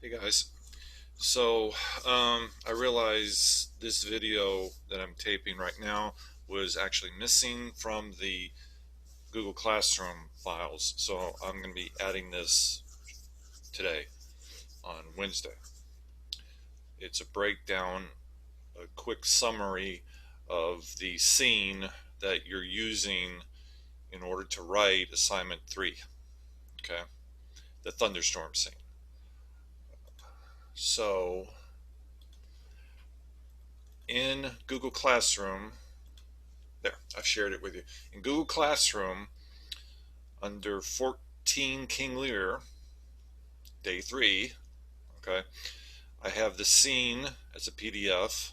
Hey guys, so I realize this video that I'm taping right now was actually missing from the Google Classroom files, so I'm going to be adding this today on Wednesday. It's a breakdown, a quick summary of the scene that you're using in order to write assignment 3, okay? The thunderstorm scene. So in Google Classroom, there, I've shared it with you. In Google Classroom, under 14 KingLear Day 3, okay, I have the scene as a PDF.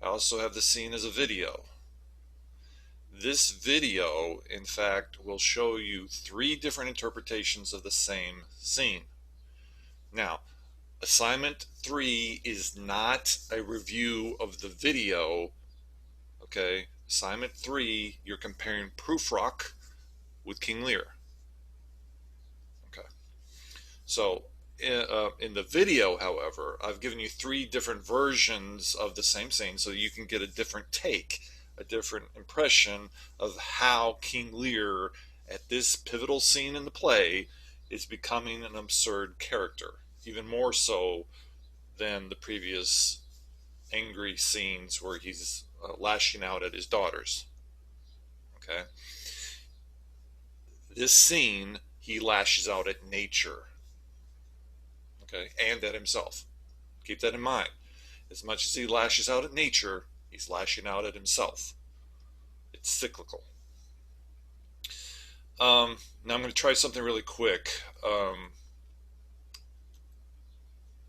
I also have the scene as a video. This video, in fact, will show you 3 different interpretations of the same scene. Now, assignment 3 is not a review of the video, okay? Assignment 3, you're comparing Proofrock with KingLear. Okay. So in the video, however, I've given you 3 different versions of the same scene so you can get a different take, a different impression of how King Lear, at this pivotal scene in the play, is becoming an absurd character, even more so than the previous angry scenes where he's lashing out at his daughters. Okay? This scene, he lashes out at nature, okay, and at himself. Keep that in mind. As much as he lashes out at nature, he's lashing out at himself. It's cyclical. Now I'm going to try something really quick.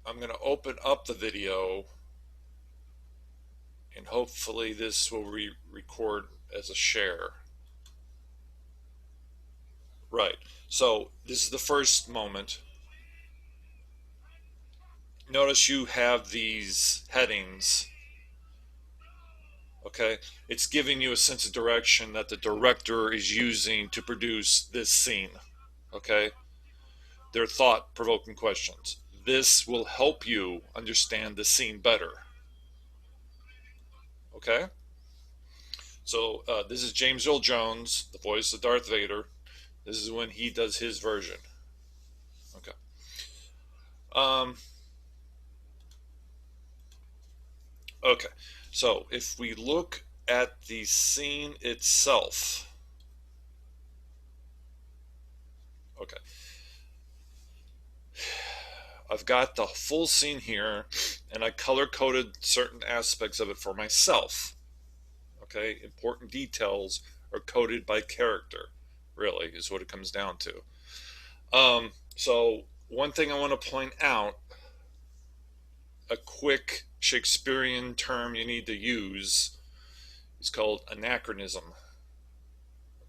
I'm going to open up the video, and hopefully this will record as a share. Right. So this is the first moment. Notice you have these headings. Okay, it's giving you a sense of direction that the director is using to produce this scene. Okay, they're thought-provoking questions. This will help you understand the scene better. Okay, so this is James Earl Jones, the voice of Darth Vader. This is when he does his version. Okay. Um, okay, so if we look at the scene itself, okay, I've got the full scene here, and I color coded certain aspects of it for myself. Okay, important details are coded by character, really, is what it comes down to. So, one thing I want to point out, a quick Shakespearean term you need to use is called anachronism.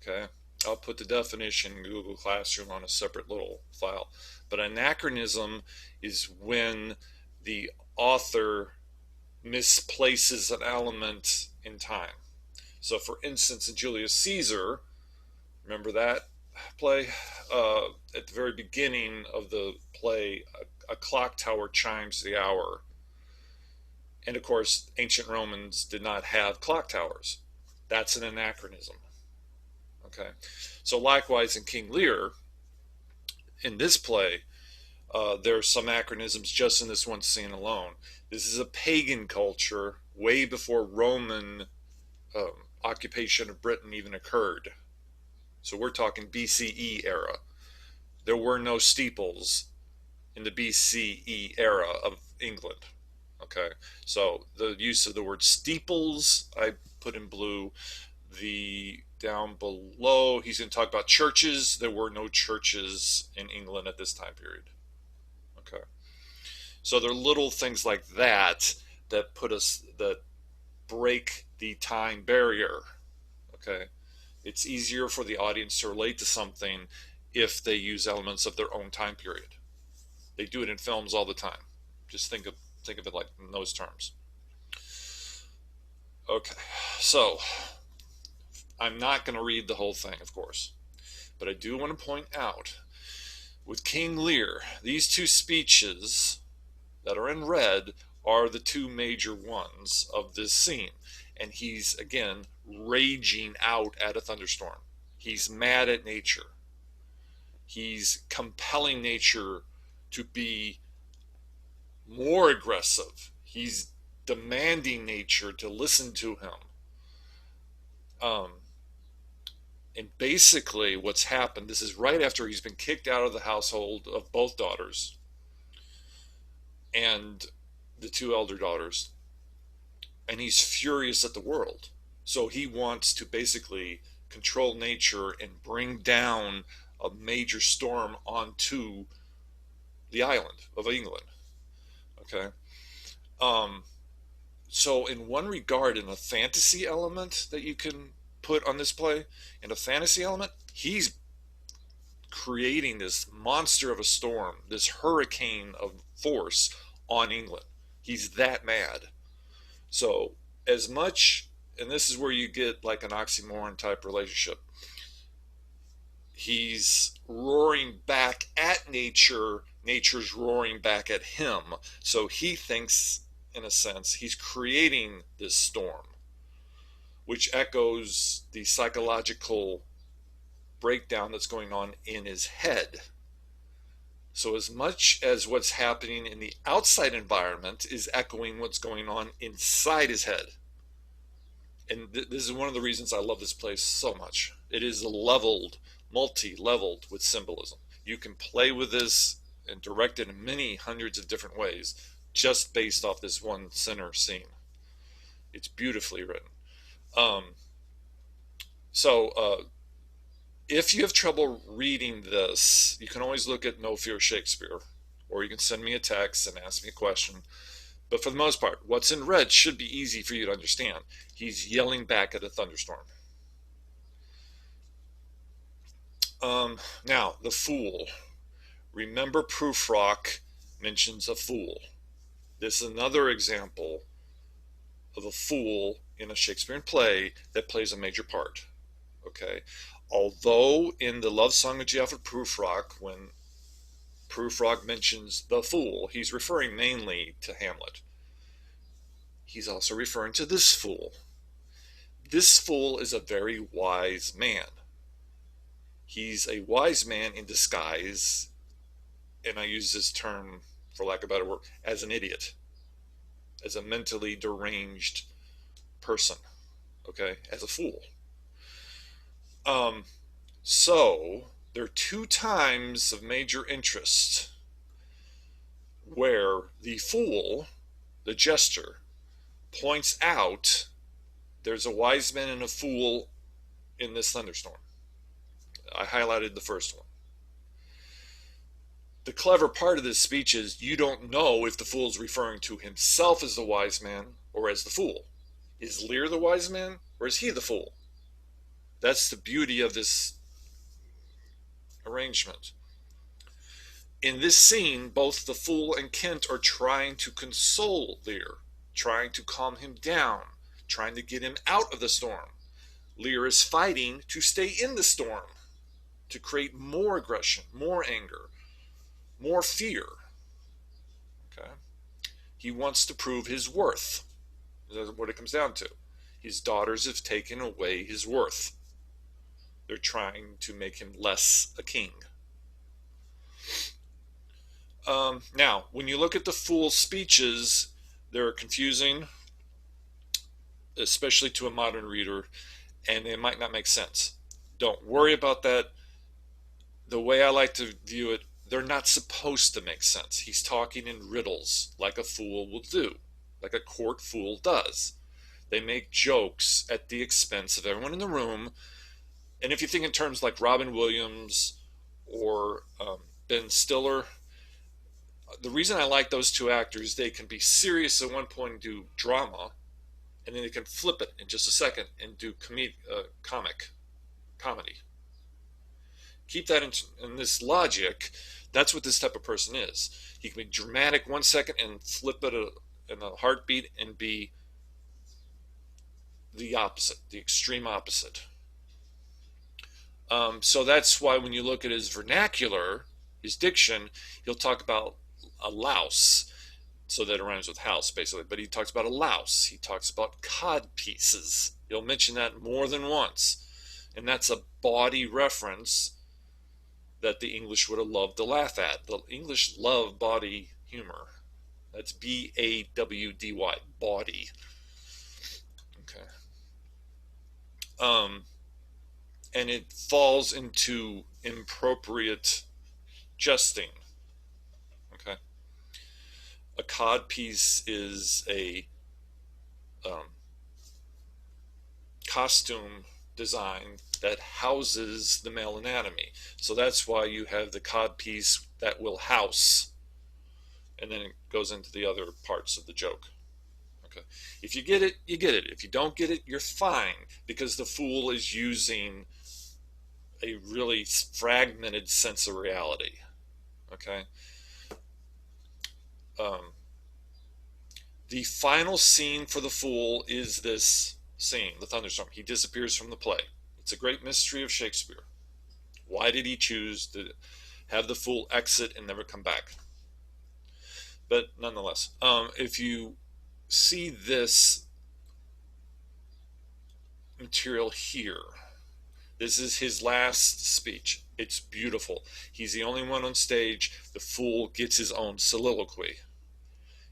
Okay, I'll put the definition in Google Classroom on a separate little file. But anachronism is when the author misplaces an element in time. So, for instance, in Julius Caesar, remember that play? At the very beginning of the play, a clock tower chimes the hour. And of course, ancient Romans did not have clock towers. That's an anachronism. Okay. So, likewise, in King Lear, in this play, there are some anachronisms just in this one scene alone. This is a pagan culture way before Roman occupation of Britain even occurred. So we're talking BCE era. There were no steeples in the BCE era of England. Okay, so the use of the word steeples I put in blue. The down below, he's going to talk about churches. There were no churches in England at this time period. Okay, so there are little things like that that break the time barrier. Okay, it's easier for the audience to relate to something if they use elements of their own time period. They do it in films all the time. Just think of it like in those terms. Okay, so I'm not going to read the whole thing, of course, but I do want to point out With King Lear, these two speeches that are in red are the two major ones of this scene. And he's, again, raging out at a thunderstorm. He's mad at nature. He's compelling nature to be more aggressive. He's demanding nature to listen to him. Um, and basically, what's happened, this is right after he's been kicked out of the household of both daughters and the two elder daughters, and he's furious at the world. So he wants to basically control nature and bring down a major storm onto the island of England. Okay. Um, so, in one regard, in a fantasy element that you can put on this play, in a fantasy element, he's creating this monster of a storm, this hurricane of force on England. He's that mad. So, as much, and this is where you get like an oxymoron type relationship, he's roaring back at nature, nature's roaring back at him. So he thinks, in a sense, he's creating this storm, which echoes the psychological breakdown that's going on in his head. So, as much as what's happening in the outside environment is echoing what's going on inside his head. And this is one of the reasons I love this place so much. It is leveled, multi-leveled with symbolism. You can play with this and direct it in many hundreds of different ways just based off this one center scene. It's beautifully written. Um, so, if you have trouble reading this, you can always look at No Fear Shakespeare, or you can send me a text and ask me a question. But for the most part, what's in red should be easy for you to understand. He's yelling back at a thunderstorm. Now, the fool. Remember, Prufrock mentions a fool. This is another example of a fool in a Shakespearean play that plays a major part. Okay? Although in the love song of Geoffrey Prufrock, when Prufrock mentions the fool, he's referring mainly to Hamlet. He's also referring to this fool. This fool is a very wise man. He's a wise man in disguise, and I use this term, for lack of a better word, as an idiot, as a mentally deranged person, okay, as a fool. Um, so there are two times of major interest where the fool, the jester, points out there's a wise man and a fool in this thunderstorm. I highlighted the first one. The clever part of this speech is you don't know if the fool is referring to himself as the wise man or as the fool. Is Lear the wise man or is he the fool? That's the beauty of this arrangement. In this scene, both the fool and Kent are trying to console Lear, trying to calm him down, trying to get him out of the storm. Lear is fighting to stay in the storm, to create more aggression, more anger, more fear. Okay? He wants to prove his worth. That's what it comes down to. His daughters have taken away his worth. They're trying to make him less a king. Now, when you look at the fool's speeches, they're confusing, especially to a modern reader, and they might not make sense. Don't worry about that. The way I like to view it, they're not supposed to make sense. He's talking in riddles, like a fool will do, like a court fool does. They make jokes at the expense of everyone in the room. And if you think in terms like Robin Williams or Ben Stiller, the reason I like those two actors, they can be serious at one point and do drama, and then they can flip it in just a second and do comedy. Keep that in this logic. That's what this type of person is. He can be dramatic 1 second and flip it in a heartbeat and be the opposite, the extreme opposite. So that's why when you look at his vernacular, his diction, he'll talk about a louse, so that it rhymes with house, basically. But he talks about a louse. He talks about cod pieces. He'll mention that more than once. And that's a bawdy reference that the English would have loved to laugh at. The English love bawdy humor. That's Bawdy, bawdy. Okay. And it falls into inappropriate jesting. Okay. A codpiece is a um, costume design that houses the male anatomy. So that's why you have the codpiece that will house, and then it goes into the other parts of the joke. Okay. If you get it, you get it. If you don't get it, you're fine, because the fool is using a really fragmented sense of reality. Okay. Um, the final scene for the fool is this scene, the thunderstorm. He disappears from the play. It's a great mystery of Shakespeare. Why did he choose to have the fool exit and never come back? But nonetheless, if you see this material here, this is his last speech. It's beautiful. He's the only one on stage. The fool gets his own soliloquy.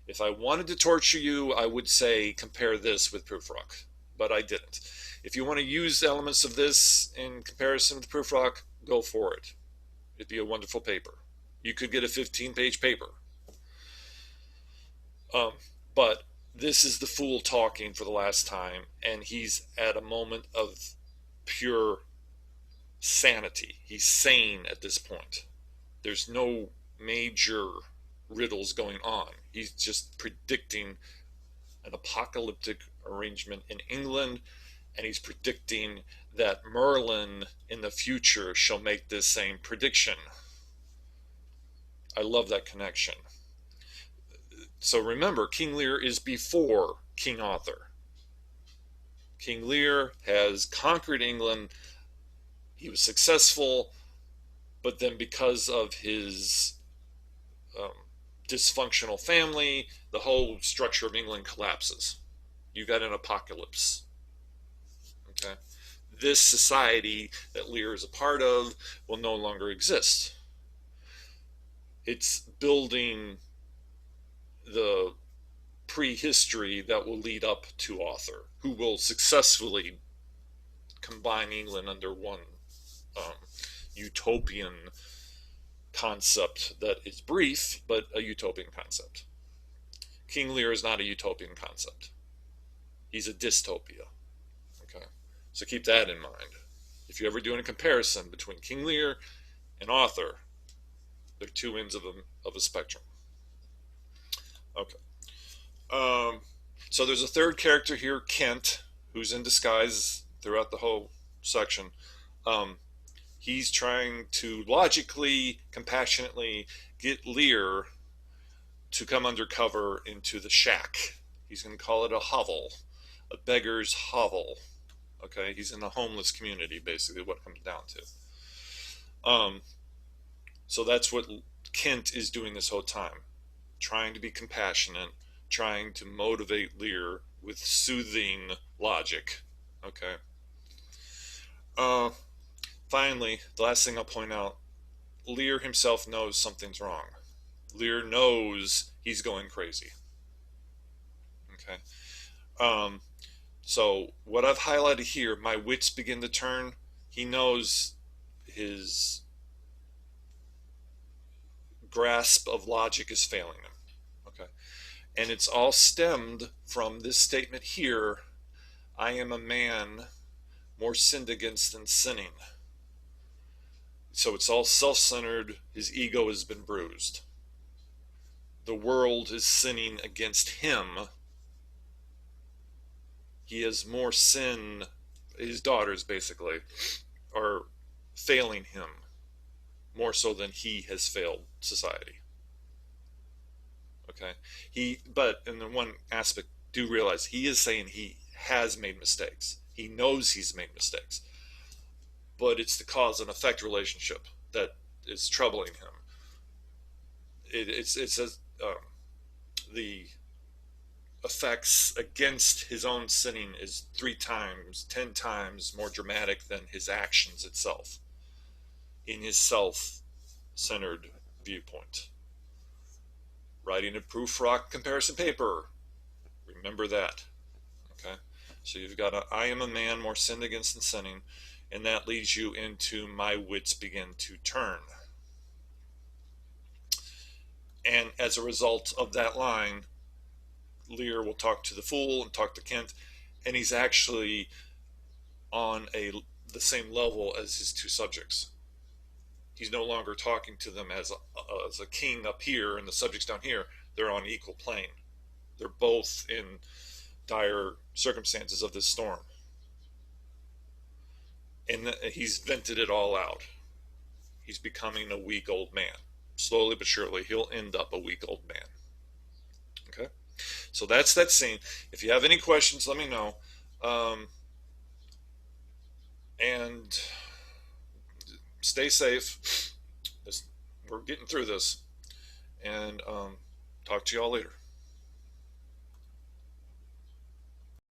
If I wanted to torture you, I would say compare this with Prufrock, but I didn't. If you want to use elements of this in comparison with Prufrock, go for it. It'd be a wonderful paper. You could get a 15-page paper. But this is the fool talking for the last time, and he's at a moment of pure sanity. He's sane at this point. There's no major riddles going on. He's just predicting an apocalyptic arrangement in England, and he's predicting that Merlin in the future shall make this same prediction. I love that connection. So remember, King Lear is before King Arthur. King Lear has conquered England. He was successful, but then because of his dysfunctional family, the whole structure of England collapses. You got an apocalypse. Okay? This society that Lear is a part of will no longer exist. It's building the prehistory that will lead up to Arthur, who will successfully combine England under one utopian concept that is brief, but a utopian concept. King Lear is not a utopian concept. He's a dystopia. Okay, so keep that in mind. If you're ever doing a comparison between King Lear and Arthur, they're two ends of a spectrum. Okay. So there's a third character here, Kent, who's in disguise throughout the whole section. He's trying to logically, compassionately get Lear to come undercover into the shack. He's going to call it a hovel, a beggar's hovel. Okay, he's in a homeless community, basically, what it comes down to. So that's what Kent is doing this whole time, trying to be compassionate, trying to motivate Lear with soothing logic. Okay. Finally, the last thing I'll point out, Lear himself knows something's wrong. Lear knows he's going crazy. Okay. So what I've highlighted here, my wits begin to turn. He knows his grasp of logic is failing him. Okay. And it's all stemmed from this statement here, I am a man more sinned against than sinning. So it's all self-centered. His ego has been bruised. The world is sinning against him. He has more sin. His daughters, basically, are failing him more so than he has failed society. Okay. But in the one aspect, do realize he is saying he has made mistakes. He knows he's made mistakes. But it's the cause and effect relationship that is troubling him. it's a, the effects against his own sinning is 3 times, 10 times more dramatic than his actions itself in his self-centered viewpoint. Writing a proof rock comparison paper. Remember that. Okay. So you've got I am a man more sinned against than sinning, and that leads you into my wits begin to turn. And as a result of that line, Lear will talk to the fool and talk to Kent, and he's actually on the same level as his 2 subjects. He's no longer talking to them as a king up here and the subjects down here. They're on equal plane. They're both in dire circumstances of this storm. And he's vented it all out. He's becoming a weak old man. Slowly but surely, he'll end up a weak old man. Okay? So that's that scene. If you have any questions, let me know. And stay safe. We're getting through this. And talk to y'all later.